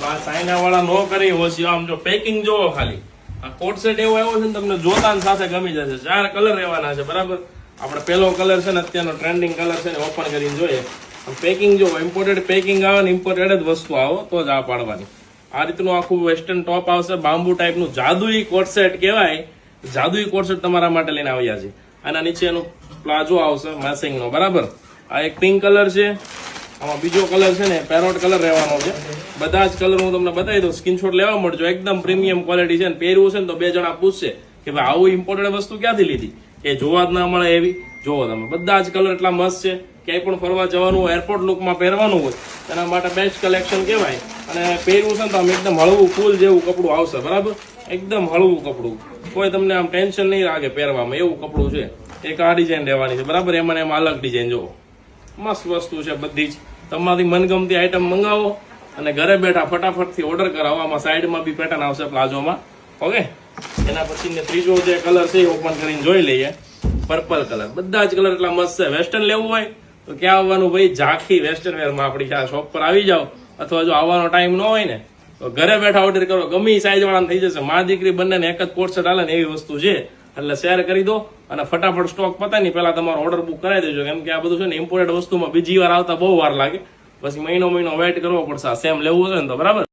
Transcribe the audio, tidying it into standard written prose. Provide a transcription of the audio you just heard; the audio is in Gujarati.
આ ચાઇના વાળા નો કરી હોશિયો. આમ જો પેકિંગ જોવો ખાલી. આ કોટ સેટ એવો આવ્યો છે ને તમને જોતા ને સાથે ગમી જશે. 4 કલર રહેવાના છે બરાબર. આપણે પેલો કલર છે ને અત્યારનો ટ્રેન્ડિંગ કલર છે ને ઓપન કરીને જોઈએ. પેકિંગ જો ઇમ્પોર્ટેડ પેકિંગ આવે ને ઇમ્પોર્ટેડ જ વસ્તુ આવો તો જ આ પાડવાની. આ રીતનું આખું વેસ્ટર્ન ટોપ આવશે, બાંબુ ટાઈપનું જાદુઈ કોટ સેટ કહેવાય. જાદુઈ કોટ સેટ તમારા માટે લઈને આવ્યા છે. આના નીચેનું પ્લાઝો આવશે મેસિંગનો બરાબર. આ એક પિંક કલર છે. આમાં બીજો કલર છે ને પેરોટ કલર રહેવાનો છે. બધા જ કલર હું તમને બતાવી દઉં, સ્ક્રીનશોટ લેવા મળજો. એકદમ પ્રીમિયમ ક્વોલિટી છે ને પહેરવું છે ને તો 2 જણા પૂછશે કે ભાઈ આવું ઇમ્પોર્ટેડ વસ્તુ ક્યાંથી લીધી, એ જોવા જ ના મળે એવી. જોવો તમે બધા જ કલર એટલા મસ્ત છે. ક્યાંય પણ ફરવા જવાનું હોય, એરપોર્ટ લુકમાં પહેરવાનું હોય એના માટે બેસ્ટ કલેક્શન કહેવાય. અને પહેરવું છે ને તો આમ એકદમ હળવું ફૂલ જેવું કપડું આવશે બરાબર. એકદમ હળવું કપડું, કોઈ તમને આમ ટેન્શન નહીં લાગે પહેરવામાં એવું કપડું છે. એક આ ડિઝાઇન રહેવાની છે બરાબર. એમાં એમાં અલગ ડિઝાઇન જોવો, મસ્ત વસ્તુ છે બધી જ. તમારી મનગમતી આઈટમ મંગાવો અને ઘરે બેઠા ફટાફટથી ઓર્ડર કરાવો. આમાં સાઈડમાં બી પેટર્ન આવશે પ્લાઝોમાં. ઓકે, એના પછી ત્રીજો જે કલર છે એ ઓપન કરીને જોઈ લઈએ. પર્પલ કલર, બધા જ કલર એટલા મસ્ત છે. વેસ્ટર્ન લેવું હોય તો ક્યાં આવવાનું ભાઈ? ઝાંખી વેસ્ટર્ન વેરમાં આપણી આ શોપ પર આવી જાઓ. અથવા જો આવવાનો ટાઈમ ન હોય ને તો ઘરે બેઠા ઓર્ડર કરો. ગમે સાઈઝ વાળા થઈ જશે. મા દીકરી બંનેને એક જ કોટ સેટ હાલે ને એવી વસ્તુ છે. એટલે શેર કરી દો અને ફટાફટ સ્ટોક પતાય નહીં પહેલા તમારો ઓર્ડર બુક કરાવી દેજો. કેમ કે આ બધું છે ને ઇમ્પોર્ટેડ વસ્તુમાં બીજી વાર આવતા બહુ વાર લાગે. પછી મહિનો વેઇટ કરવો પડશે સેમ લેવું છે ને તો બરાબર.